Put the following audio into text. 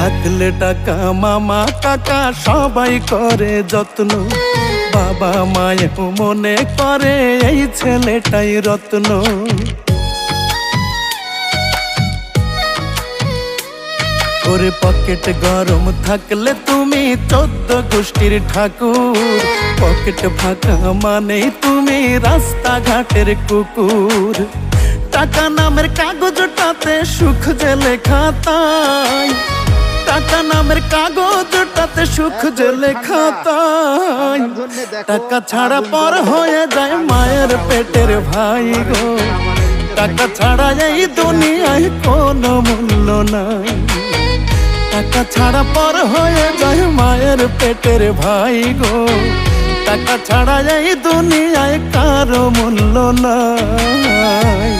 থাকলে টাকা মামা কাকা সবাই করে যত্ন, বাবা মায়েও মনে করে এই ছেলেটাই রত্ন। ওরে পকেট গরম থাকলে তুমি 14 গোষ্ঠীর ঠাকুর, পকেট ফাঁকা মানে তুমি রাস্তাঘাটের কুকুর। টাকা নামের কাগজটাতে সুখ যে লেখা তাই, টাকা নামের কাগজটাতে সুখ যে লেখা তাই। টাকা ছাড়া পর হয়ে যায় মায়ের পেটের ভাই গো, টাকা ছাড়া এই দুনিয়ায় কোনো মূল্য নাই। টাকা ছাড়া পর হয়ে যায় মায়ের পেটের ভাই গো, টাকা ছাড়া এই দুনিয়ায় কারো মূল্য নাই।